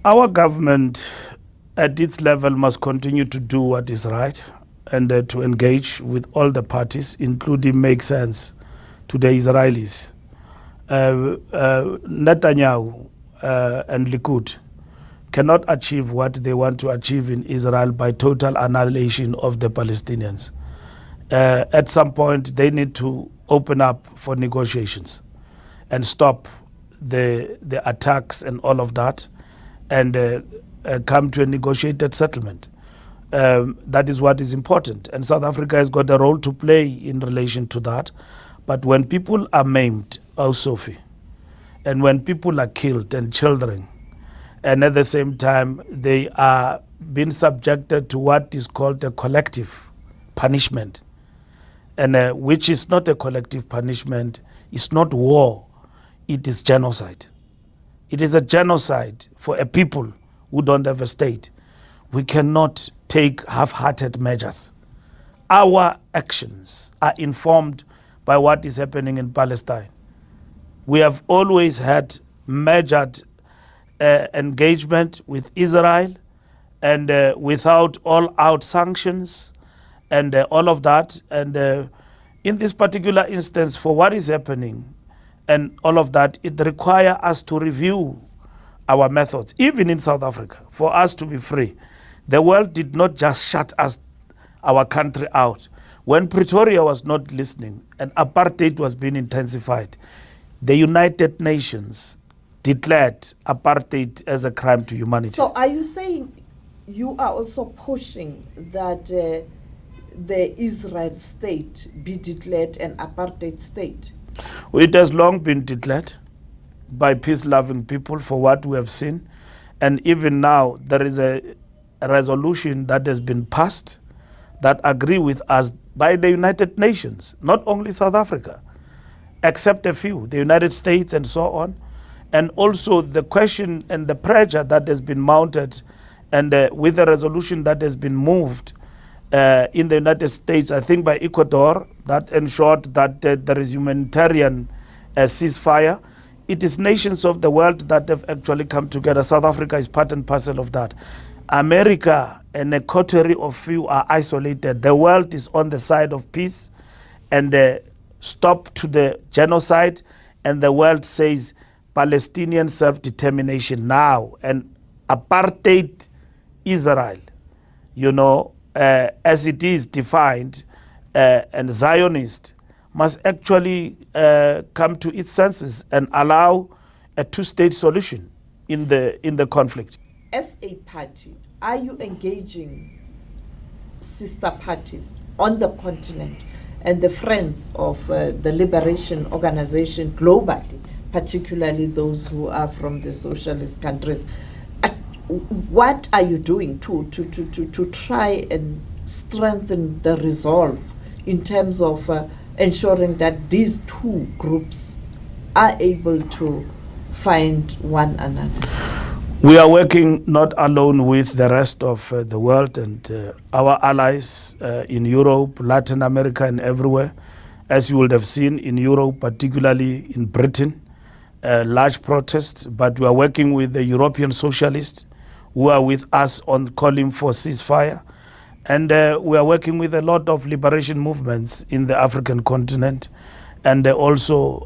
Our government at its level must continue to do what is right and to engage with all the parties, including make sense to the Israelis. Netanyahu and Likud cannot achieve what they want to achieve in Israel by total annihilation of the Palestinians. At some point, they need to open up for negotiations and stop the attacks and all of that, and come to a negotiated settlement. That is what is important. And South Africa has got a role to play in relation to that. But when people are maimed, Sophie, and when people are killed and children, and at the same time they are being subjected to what is called a collective punishment, and which is not a collective punishment, it's not war, it is genocide. It is a genocide for a people who don't have a state. We cannot take half-hearted measures. Our actions are informed by what is happening in Palestine. We have always had measured engagement with Israel, and without all-out sanctions and all of that. And in this particular instance, for what is happening and all of that, it requires us to review our methods, even in South Africa, for us to be free. The world did not just shut our country out. When Pretoria was not listening and apartheid was being intensified, the United Nations declared apartheid as a crime to humanity. So are you saying you are also pushing that the Israel state be declared an apartheid state? It has long been declared by peace-loving people for what we have seen. And even now, there is a resolution that has been passed that agree with us by the United Nations, not only South Africa, except a few, the United States and so on. And also the question and the pressure that has been mounted, and with the resolution that has been moved in the United States, I think by Ecuador, that ensured that there is humanitarian ceasefire. It is nations of the world that have actually come together. South Africa is part and parcel of that. America and a coterie of few are isolated. The world is on the side of peace and stop to the genocide, and the world says Palestinian self-determination now, and apartheid Israel, as it is defined, and Zionist must actually come to its senses and allow a two-state solution in the conflict. As a party, are you engaging sister parties on the continent and the friends of the liberation organization globally, particularly those who are from the socialist countries? What are you doing to try and strengthen the resolve in terms of ensuring that these two groups are able to find one another? We are working not alone with the rest of the world and our allies in Europe, Latin America, and everywhere. As you would have seen in Europe, particularly in Britain, large protests, but we are working with the European socialists who are with us on calling for ceasefire. And we are working with a lot of liberation movements in the African continent, and also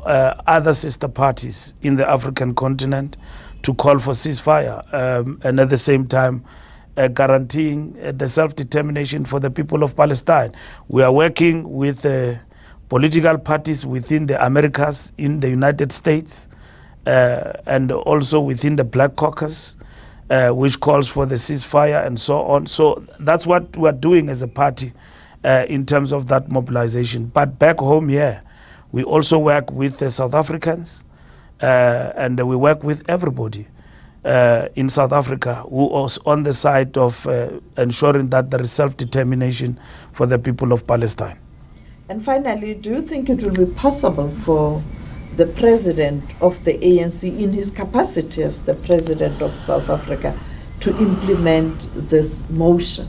other sister parties in the African continent to call for ceasefire, and at the same time guaranteeing the self-determination for the people of Palestine. We are working with political parties within the Americas, in the United States, and also within the Black Caucus, which calls for the ceasefire and so on. So that's what we're doing as a party in terms of that mobilization. But back home here, we also work with the South Africans, and we work with everybody in South Africa who is on the side of ensuring that there is self-determination for the people of Palestine. And finally, do you think it will be possible for the president of the ANC, in his capacity as the president of South Africa, to implement this motion?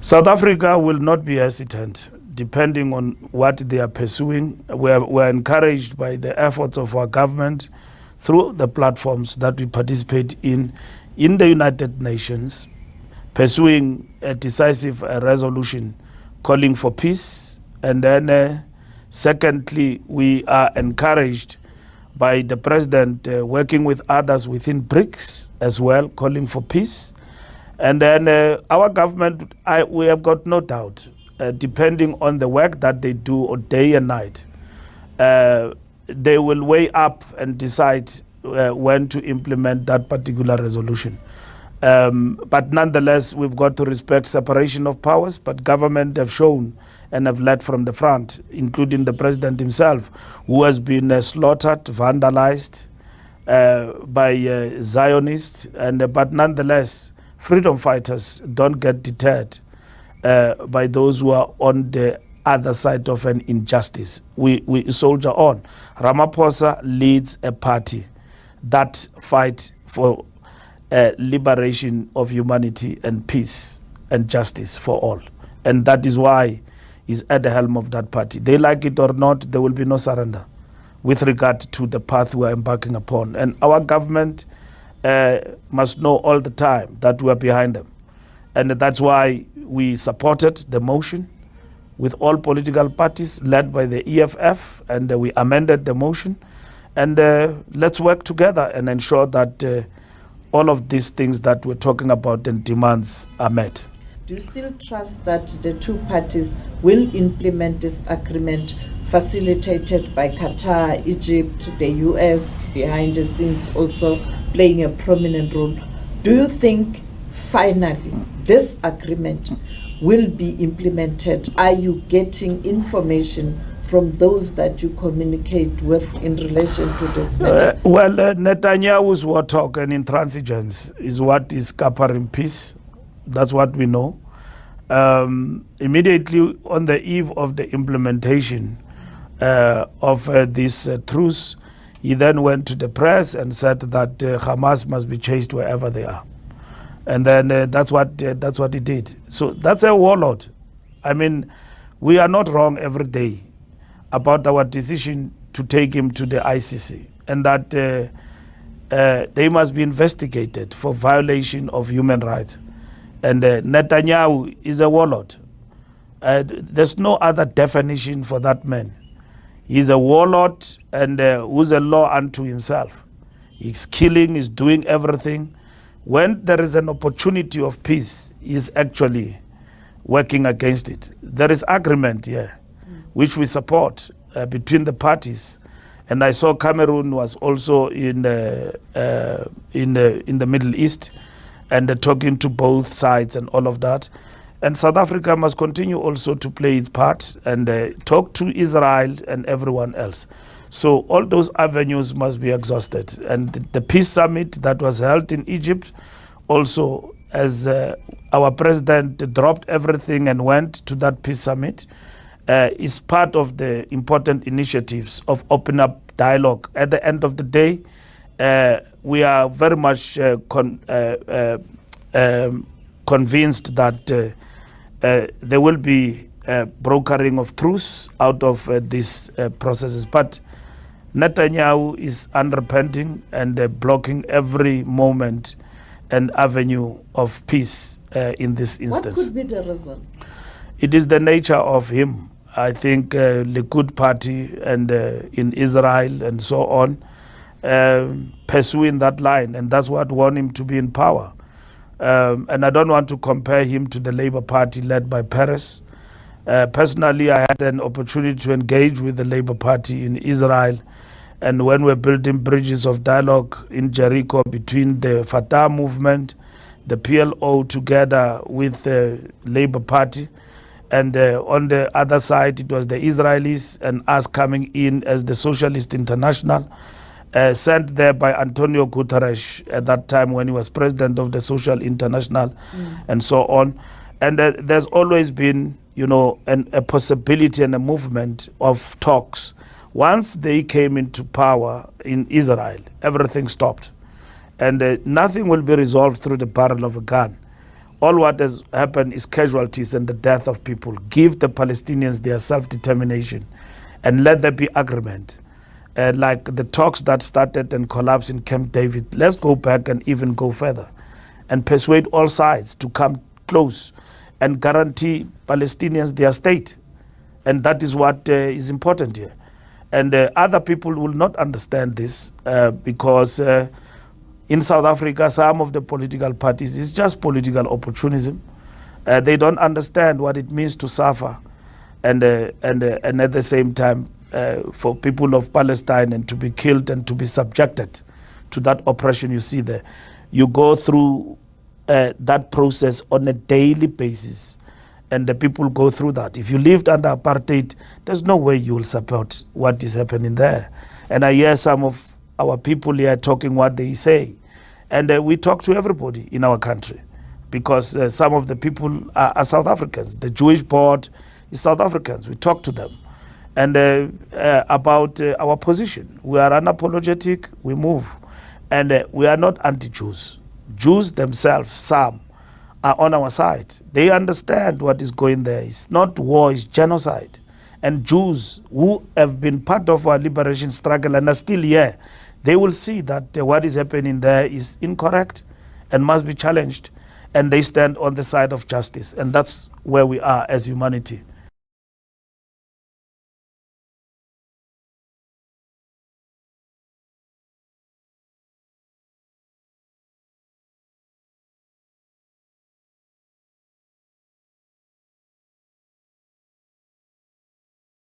South Africa will not be hesitant, depending on what they are pursuing. We're encouraged by the efforts of our government through the platforms that we participate in the United Nations, pursuing a decisive resolution calling for peace. And then secondly, we are encouraged by the president working with others within BRICS as well, calling for peace. And then our government, we have got no doubt, depending on the work that they do day and night, they will weigh up and decide when to implement that particular resolution. But nonetheless, we've got to respect separation of powers, but government have shown and have led from the front, including the president himself, who has been slaughtered, vandalized by Zionists. But nonetheless, freedom fighters don't get deterred by those who are on the other side of an injustice. We soldier on. Ramaphosa leads a party that fight for liberation of humanity and peace and justice for all. And that is why he's at the helm of that party. They like it or not, there will be no surrender with regard to the path we are embarking upon. And our government must know all the time that we are behind them. And that's why we supported the motion with all political parties led by the EFF, and we amended the motion. And let's work together and ensure that all of these things that we're talking about and demands are met. Do you still trust that the two parties will implement this agreement facilitated by Qatar, Egypt, the US, behind the scenes also playing a prominent role? Do you think finally this agreement will be implemented? Are you getting information from those that you communicate with in relation to this matter? Netanyahu's war talk and intransigence is what is scampering peace. That's what we know. Immediately on the eve of the implementation of this truce, he then went to the press and said that Hamas must be chased wherever they are. And then that's what he did. So that's a warlord. I mean, we are not wrong every day about our decision to take him to the ICC, and that they must be investigated for violation of human rights. And Netanyahu is a warlord. There's no other definition for that man. He's a warlord and who's a law unto himself. He's killing, he's doing everything. When there is an opportunity of peace, he's actually working against it. There is agreement here, which we support between the parties. And I saw Cameroon was also in the Middle East, and talking to both sides and all of that. And South Africa must continue also to play its part and talk to Israel and everyone else. So all those avenues must be exhausted. And the peace summit that was held in Egypt, also as our president dropped everything and went to that peace summit, is part of the important initiatives of open up dialogue. At the end of the day, we are very much convinced that there will be brokering of truce out of these processes. But Netanyahu is unrepenting and blocking every moment and avenue of peace in this instance. What could be the reason? It is the nature of him. I think Likud party and in Israel and so on, pursuing that line, and that's what won him to be in power. And I don't want to compare him to the Labour Party led by Peres. Personally, I had an opportunity to engage with the Labour Party in Israel, and when we're building bridges of dialogue in Jericho between the Fatah movement, the PLO together with the Labour Party, and on the other side it was the Israelis and us coming in as the Socialist International, sent there by Antonio Guterres at that time when he was president of the Social International, and so on. And there's always been, a possibility and a movement of talks. Once they came into power in Israel, everything stopped. And nothing will be resolved through the barrel of a gun. All what has happened is casualties and the death of people. Give the Palestinians their self-determination and let there be agreement. like the talks that started and collapsed in Camp David. Let's go back and even go further and persuade all sides to come close and guarantee Palestinians their state. And that is what is important here. And other people will not understand this because in South Africa, some of the political parties, it's just political opportunism. They don't understand what it means to suffer and at the same time for people of Palestine and to be killed and to be subjected to that oppression you see there. You go through that process on a daily basis, and the people go through that. If you lived under apartheid, there's no way you will support what is happening there. And I hear some of our people here talking what they say. And we talk to everybody in our country because some of the people are South Africans. The Jewish board is South Africans. We talk to them. And about our position. We are unapologetic, we move. And we are not anti-Jews. Jews themselves, some, are on our side. They understand what is going there. It's not war, it's genocide. And Jews who have been part of our liberation struggle and are still here, they will see that what is happening there is incorrect and must be challenged. And they stand on the side of justice. And that's where we are as humanity.